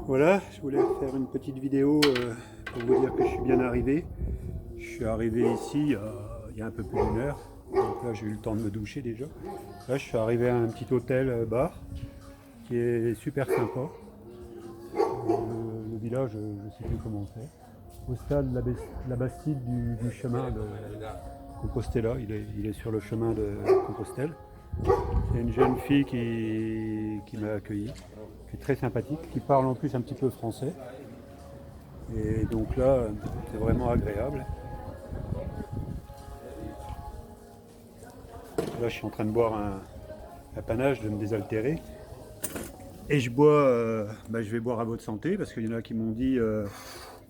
Voilà, je voulais faire une petite vidéo pour vous dire que je suis bien arrivé. Je suis arrivé ici il y a un peu plus d'une heure. Donc là, j'ai eu le temps de me doucher déjà. Là, je suis arrivé à un petit hôtel bar qui est super sympa. Le village, je ne sais plus comment c'est. Au stade de la Bastide du chemin de Compostela. Il est sur le chemin de Compostelle. C'est une jeune fille qui m'a accueilli, qui est très sympathique, qui parle en plus un petit peu français. Et donc là, c'est vraiment agréable. Là, je suis en train de boire un panache, de me désaltérer. Et je bois, je vais boire à votre santé, parce qu'il y en a qui m'ont dit ce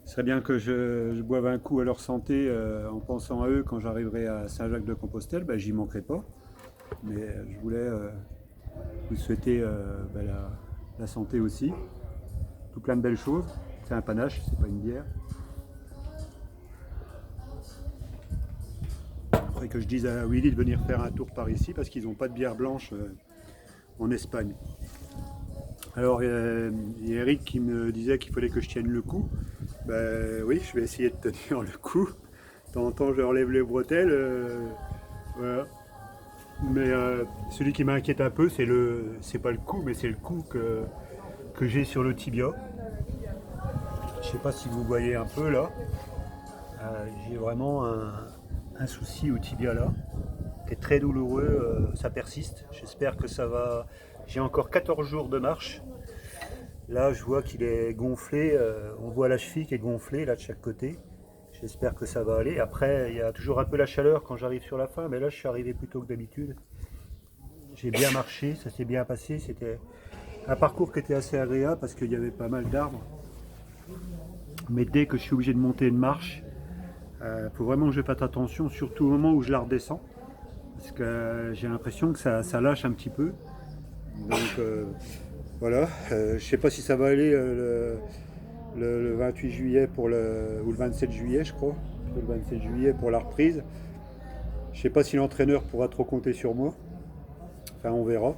serait bien que je boive un coup à leur santé en pensant à eux quand j'arriverai à Saint-Jacques-de-Compostelle. J'y manquerai pas. Mais je voulais vous souhaiter la santé aussi. Tout plein de belles choses. C'est un panache, c'est pas une bière. Après que je dise à Willy de venir faire un tour par ici parce qu'ils n'ont pas de bière blanche en Espagne. Alors il y a Eric qui me disait qu'il fallait que je tienne le coup. Oui, je vais essayer de tenir le coup. De temps en temps je relève les bretelles. Voilà. Mais celui qui m'inquiète un peu, c'est pas le coup, mais c'est le coup que j'ai sur le tibia. Je sais pas si vous voyez un peu là. J'ai vraiment un souci au tibia là, qui est très douloureux, ça persiste. J'espère que ça va. J'ai encore 14 jours de marche. Là, je vois qu'il est gonflé. On voit la cheville qui est gonflée là de chaque côté. J'espère que ça va aller. Après, il y a toujours un peu la chaleur quand j'arrive sur la fin, mais là, je suis arrivé plus tôt que d'habitude. J'ai bien marché, ça s'est bien passé. C'était un parcours qui était assez agréable parce qu'il y avait pas mal d'arbres. Mais dès que je suis obligé de monter une marche, faut vraiment que je fasse attention, surtout au moment où je la redescends. Parce que j'ai l'impression que ça lâche un petit peu. Donc voilà, je ne sais pas si ça va aller le 28 juillet ou le 27 juillet, je crois. Le 27 juillet pour la reprise. Je ne sais pas si l'entraîneur pourra trop compter sur moi. Enfin, on verra.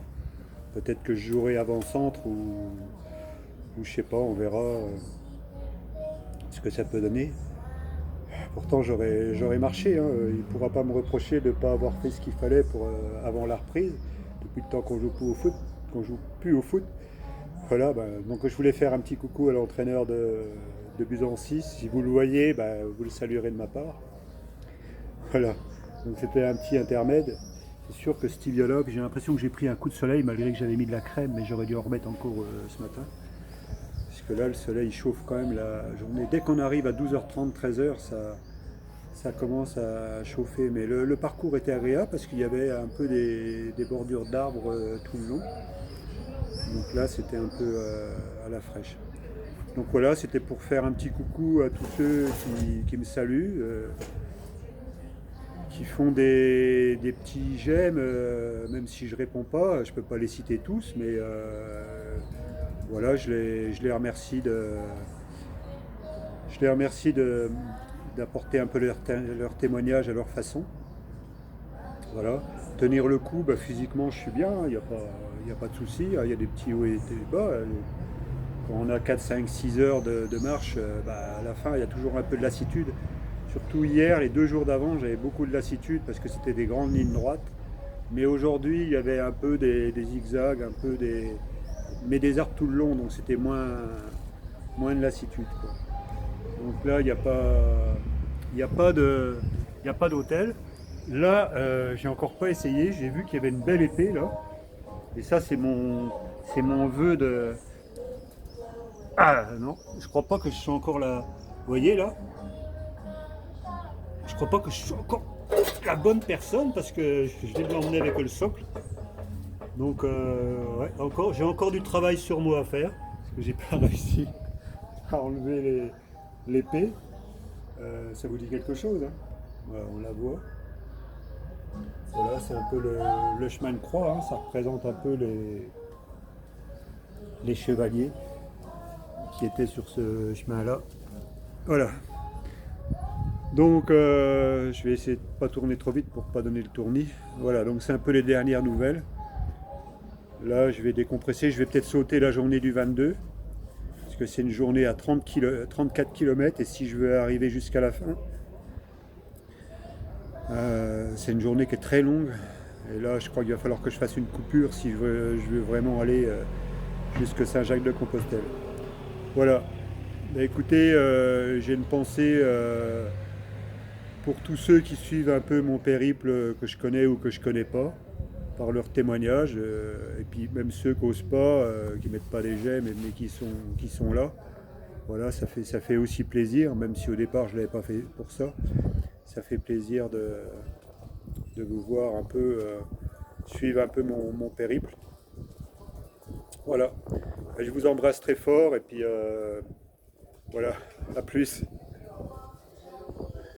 Peut-être que je jouerai avant-centre ou je sais pas, on verra ce que ça peut donner. Pourtant, j'aurais marché. Hein. Il ne pourra pas me reprocher de ne pas avoir fait ce qu'il fallait avant la reprise. Depuis le temps qu'on joue plus au foot, Voilà, donc je voulais faire un petit coucou à l'entraîneur de Buzancy. Si vous le voyez, vous le saluerez de ma part. Voilà, donc c'était un petit intermède. C'est sûr que ce tibia-là, j'ai l'impression que j'ai pris un coup de soleil malgré que j'avais mis de la crème, mais j'aurais dû en remettre encore ce matin. Parce que là, le soleil chauffe quand même la journée. Dès qu'on arrive à 12h30, 13h, ça commence à chauffer. Mais le parcours était agréable parce qu'il y avait un peu des bordures d'arbres tout le long. Donc là, c'était un peu à la fraîche. Donc voilà, c'était pour faire un petit coucou à tous ceux qui me saluent, qui font des petits j'aime, même si je réponds pas. Je peux pas les citer tous, mais voilà, je les remercie d'apporter un peu leur témoignage à leur façon. Voilà. Tenir le coup, physiquement, je suis bien, il n'y a pas de souci. Il y a des petits hauts et des bas. Quand on a 4, 5, 6 heures de marche, à la fin, il y a toujours un peu de lassitude. Surtout hier, les 2 jours d'avant, j'avais beaucoup de lassitude parce que c'était des grandes lignes droites. Mais aujourd'hui, il y avait un peu des zigzags, mais des arbres tout le long, donc c'était moins de lassitude, quoi. Donc là, il n'y a pas d'hôtel. Là, j'ai encore pas essayé. J'ai vu qu'il y avait une belle épée là. Et ça, c'est mon vœu de. Ah non, je crois pas que je suis encore là. Vous voyez là? Je crois pas que je suis encore la bonne personne parce que je vais l'emmener avec le socle. Donc, ouais, j'ai encore du travail sur moi à faire parce que j'ai pas réussi à enlever l'épée. Ça vous dit quelque chose, hein? Voilà, on la voit. Voilà, c'est un peu le chemin de croix, hein. Ça représente un peu les chevaliers qui étaient sur ce chemin-là. Voilà. Donc, je vais essayer de ne pas tourner trop vite pour ne pas donner le tournis. Voilà, donc c'est un peu les dernières nouvelles. Là, je vais décompresser. Je vais peut-être sauter la journée du 22. Parce que c'est une journée à 34 km et si je veux arriver jusqu'à la fin, c'est une journée qui est très longue. Et là, je crois qu'il va falloir que je fasse une coupure si je veux vraiment aller jusque Saint-Jacques-de-Compostelle. Voilà. Bah, écoutez, j'ai une pensée pour tous ceux qui suivent un peu mon périple que je connais ou que je connais pas, par leurs témoignages, et puis même ceux qui n'osent pas, qui mettent pas les j'aime, mais qui sont là. Voilà, ça fait aussi plaisir, même si au départ je ne l'avais pas fait pour ça. Ça fait plaisir de vous voir un peu, suivre un peu mon périple. Voilà, je vous embrasse très fort et puis voilà, à plus.